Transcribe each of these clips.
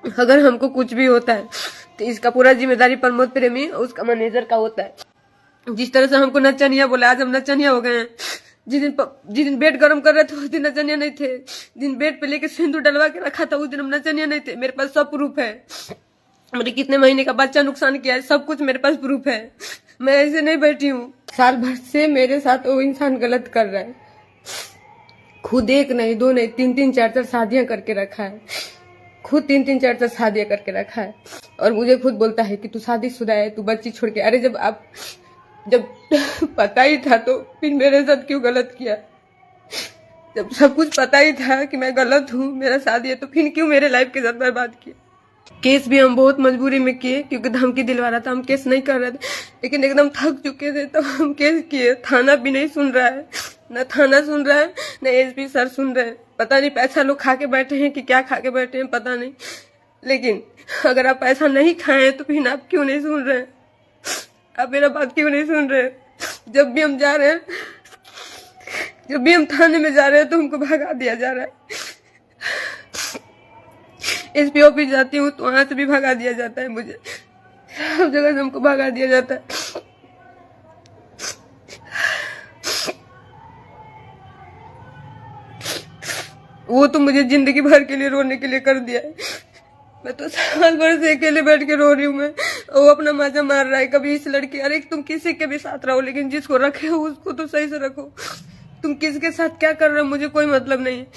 अगर हमको कुछ भी होता है तो इसका पूरा जिम्मेदारी प्रमोद प्रेमी और उसका मैनेजर का होता है। जिस तरह से हमको नचनिया बोला, आज हम नचनिया हो गए हैं। जिस दिन बेड गर्म कर रहे थे उस दिन नचनिया नहीं थे। दिन बेड पे लेके सिंदूर डलवा के रखा था उस दिन हम नचनिया नहीं थे। मेरे पास सब प्रूफ है। मेरे कितने महीने का बच्चा नुकसान किया है, सब कुछ मेरे पास प्रूफ है। मैं ऐसे नहीं बैठी हूँ। साल भर से मेरे साथ वो इंसान गलत कर रहा है। खुद एक नहीं, दो नहीं, तीन तीन चार चार शादियां करके रखा है। खुद तीन तीन चार चार शादियां करके रखा है और मुझे खुद बोलता है कि तू शादीशुदा है, तू बच्ची छोड़ के। अरे जब पता ही था तो फिर मेरे साथ क्यों गलत किया? जब सब कुछ पता ही था कि मैं गलत हूँ, मेरा शादी है, तो फिर क्यों मेरे लाइफ के साथ बर्बाद किया? केस भी हम बहुत मजबूरी में किए क्योंकि धमकी दिलवा रहा था। हम केस नहीं कर रहे थे लेकिन एकदम थक चुके थे तो हम केस किए। थाना भी नहीं सुन रहा है, न थाना सुन रहा है, न एसपी सर सुन रहे हैं। पता नहीं पैसा लोग खा के बैठे हैं कि क्या खा के बैठे हैं, पता नहीं। लेकिन अगर आप पैसा नहीं खाए तो फिर आप क्यों नहीं सुन रहे हैं? आप मेरा बात क्यों नहीं सुन रहे? जब भी हम जा रहे हैं, जब भी हम थाने में जा रहे हैं तो हमको भगा दिया जा रहा है। एसपी ऑफिस जाती हूँ तो वहां से भी भगा दिया जाता है मुझे। सब जगह से हमको भगा दिया जाता है। वो तो मुझे जिंदगी भर के लिए रोने के लिए कर दिया है। मैं तो साल भर से अकेले बैठ के रो रही हूँ। मैं वो अपना मजा मार रहा है। कभी इस लड़की, अरे तुम किसी के भी साथ रहो लेकिन जिसको रखे हो उसको तो सही से रखो। तुम किसके साथ क्या कर रहे हो मुझे कोई मतलब नहीं है,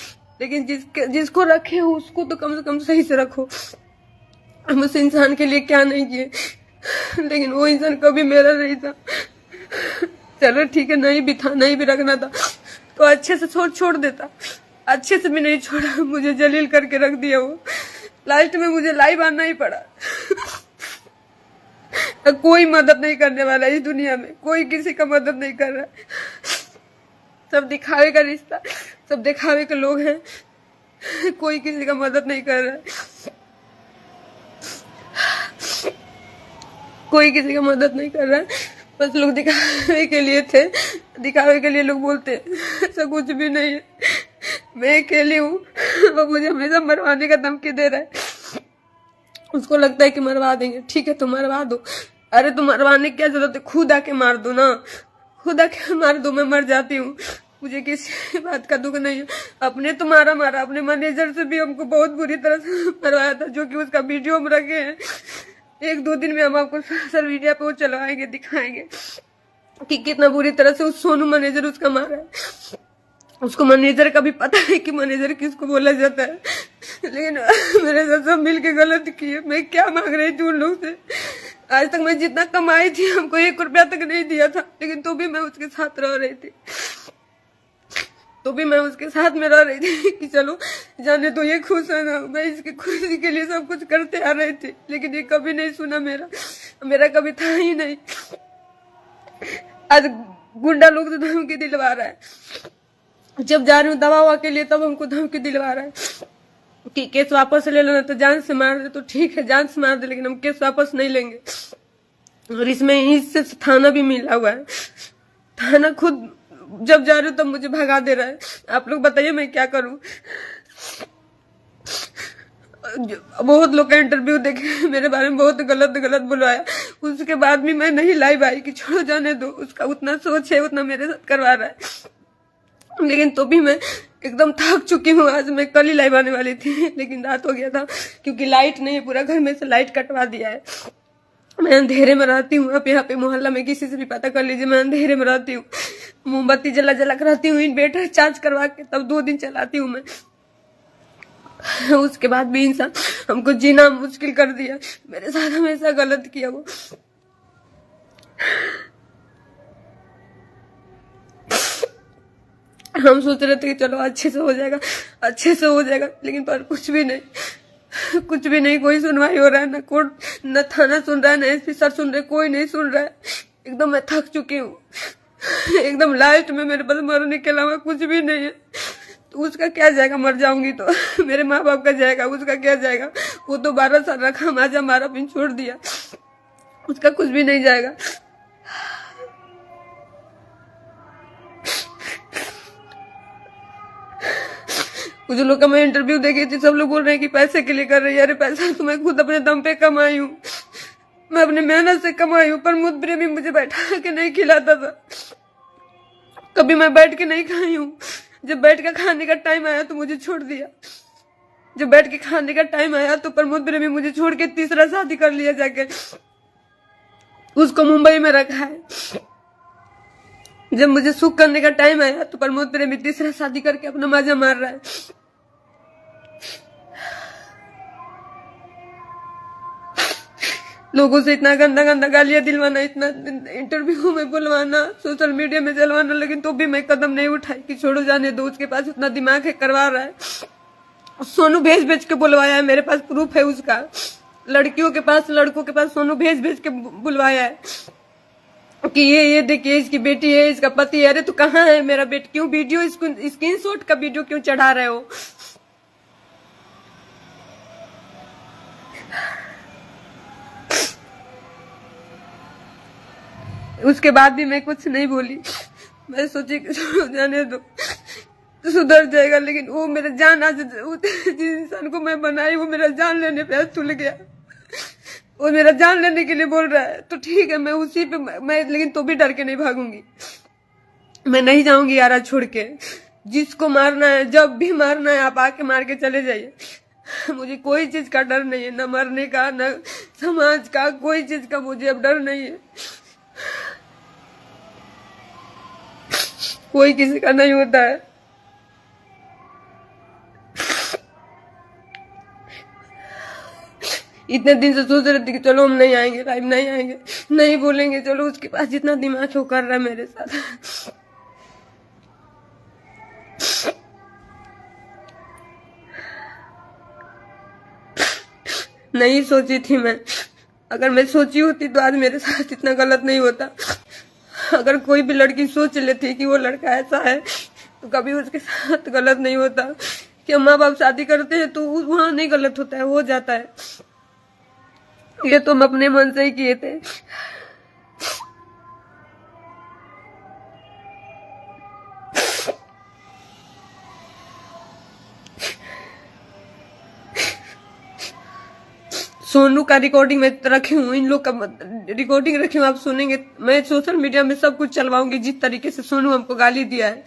लेकिन जिसको रखे हो उसको तो कम से कम सही से रखो। हम उस इंसान के लिए क्या नहीं किए, लेकिन वो इंसान कभी मेरा नहीं था। चलो ठीक है, नहीं भी था, नहीं भी रखना था तो अच्छे से छोड़ देता। अच्छे से भी नहीं छोड़ा, मुझे जलील करके रख दिया वो। लास्ट में मुझे लाइव आना ही पड़ा। कोई मदद नहीं करने वाला इस दुनिया में, कोई किसी का मदद नहीं कर रहा। सब दिखावे का रिश्ता, सब दिखावे के लोग हैं। कोई किसी का मदद नहीं कर रहा है। कोई किसी का मदद नहीं कर रहा है। बस लोग दिखावे के लिए थे, दिखावे के लिए लोग बोलते ऐसा कुछ भी नहीं है। मैं अकेली हूँ। वो मुझे हमेशा मरवाने का धमकी दे रहा है। उसको लगता है कि मरवा देंगे। ठीक है तो मरवा दो। अरे तो मरवाने की क्या जरूरत है? खुद आके मार दो ना, खुद आके मार दो। मैं मर जाती हूँ, मुझे किसी बात का दुख नहीं है। अपने तो मारा अपने मैनेजर से भी हमको बहुत बुरी तरह से मरवाया था, जो कि उसका वीडियो हम रखे हैं। एक दो दिन में हम आपको सोशल मीडिया पे वो चलवाएंगे, दिखाएंगे कि कितना बुरी तरह से उस सोनू मैनेजर उसका मारा है। उसको मैनेजर का भी पता है कि मैनेजर किसको बोला जाता है, लेकिन मेरे साथ सब मिलके गलत किए। मैं क्या मांग रही थी उन लोग से? आज तक मैं जितना कमाई थी हमको 1 रुपया तक नहीं दिया था, लेकिन तो भी मैं उसके साथ रह रही थी। तो भी मैं उसके साथ में रह रही थी कि चलो जाने तो ये खुश है ना। मैं इसकी खुशी के लिए सब कुछ करते आ रही थी, लेकिन ये कभी नहीं सुना मेरा कभी था ही नहीं। आज गुंडा लोग तो धमकी दिलवा रहा है। जब जा रही हूँ दवा के लिए तब हमको धमकी दिलवा रहा है कि केस वापस ले लेना, तो जान से मार दे। तो ठीक है, जान से मार दे, लेकिन हम केस वापस नहीं लेंगे। और इसमें इससे थाना भी मिला हुआ है। थाना खुद जब जा रही हूँ तब मुझे भगा दे रहा है। आप लोग बताइए मैं क्या करूँ? बहुत लोग का इंटरव्यू देखे, मेरे बारे में बहुत गलत बुलवाया। उसके बाद भी मैं नहीं लाइव आई कि छोड़ो जाने दो। उसका उतना सोच है, उतना मेरे साथ करवा रहा है, लेकिन तो भी मैं एकदम थक चुकी हूँ। आज मैं कल ही लाइव आने वाली थी, लेकिन रात हो गया था क्योंकि लाइट नहीं है। पूरा घर में से लाइट कटवा दिया है। मैं अंधेरे में रहती हूँ। आप यहाँ पे मोहल्ला में किसी से भी पता कर लीजिए, मैं अंधेरे में रहती हूँ। मोमबत्ती जला कर रहती हूँ, इन्वर्टर चार्ज करवा के तब 2 दिन चलाती हूँ मैं। उसके बाद भी इंसान हमको जीना मुश्किल कर दिया। मेरे साथ हमेशा गलत किया वो। हम सोच रहे थे कि चलो अच्छे से हो जाएगा, लेकिन पर कुछ भी नहीं। कोई सुनवाई हो रहा है, ना कोर्ट, न थाना सुन रहा है, ना एसपी सर सुन रहे, कोई नहीं सुन रहा है। एकदम मैं थक चुकी हूँ। एकदम लास्ट में मेरे पास मरने के अलावा कुछ भी नहीं है। तो उसका क्या जाएगा? मर जाऊंगी तो मेरे माँ बाप का जाएगा, उसका क्या जाएगा? वो तो 12 साल रखा, माजा मारा, फिर छोड़ दिया। उसका कुछ भी नहीं जाएगा। कुछ लोग का मैं इंटरव्यू देखी थी, सब लोग बोल रहे हैं कि पैसे के लिए कर रही है। अरे पैसा तो मैं खुद अपने दम पे कमाई हूँ, मैं अपने मेहनत से कमाई हूँ। प्रमोद प्रेमी मुझे बैठा के नहीं खिलाता था, कभी मैं बैठ के नहीं खाई हूँ। जब बैठ के खाने का टाइम आया तो मुझे छोड़ दिया। जब बैठ के खाने का टाइम आया तो प्रमोद प्रेमी मुझे छोड़ के तीसरा शादी कर लिया जाके, उसको मुंबई में रखा है। जब मुझे सुख करने का टाइम आया तो प्रमोद प्रेमी तीसरा शादी करके अपना मजा मार रहा है। लोगों से इतना गंदा गंदा गालियां दिलवाना, इतना इंटरव्यू में बुलवाना, सोशल मीडिया में जलवाना, लेकिन तो भी मैं कदम नहीं उठाई कि छोड़ो जाने दो। उसके पास उतना दिमाग है, करवा रहा है। सोनू भेज भेज के बुलवाया है, मेरे पास प्रूफ है उसका। लड़कियों के पास, लड़कों के पास सोनू भेज भेज के बुलवाया है कि ये देखिए इसकी बेटी है, इसका पति है। अरे तो कहाँ है मेरा बेटी? क्यों वीडियो, इसको स्क्रीनशॉट का वीडियो क्यों चढ़ा रहे हो? उसके बाद भी मैं कुछ नहीं बोली। मैं सोची कि जाने दो, तो सुधर जाएगा। लेकिन वो मेरा जान, आज जिस इंसान को मैं बनाई वो मेरा जान लेने पे तुल गया। वो मेरा जान लेने के लिए बोल रहा है तो ठीक है, मैं उसी पे मैं लेकिन तो भी डर के नहीं भागूंगी। मैं नहीं जाऊंगी यारा छोड़ के। जिसको मारना है, जब भी मारना है, आप आके मार के चले जाइए। मुझे कोई चीज का डर नहीं है, न मरने का, न समाज का, कोई चीज का मुझे अब डर नहीं है। कोई किसी का नहीं होता है। इतने दिन से सोच रहे थे कि चलो हम नहीं आएंगे, लाइव नहीं आएंगे, नहीं बोलेंगे, चलो उसके पास जितना दिमाग है वो कर रहा है मेरे साथ। नहीं सोची थी मैं। अगर मैं सोची होती तो आज मेरे साथ इतना गलत नहीं होता। अगर कोई भी लड़की सोच लेती कि वो लड़का ऐसा है तो कभी उसके साथ गलत नहीं होता। कि माँ बाप शादी करते हैं तो वहां नहीं गलत होता है, हो जाता है। ये तो हम अपने मन से ही किए थे। सोनू का रिकॉर्डिंग मैं रखी हूँ, इन लोग का रिकॉर्डिंग रखी हूँ, आप सुनेंगे। मैं सोशल मीडिया में सब कुछ चलवाऊंगी जिस तरीके से सोनू हमको गाली दिया है।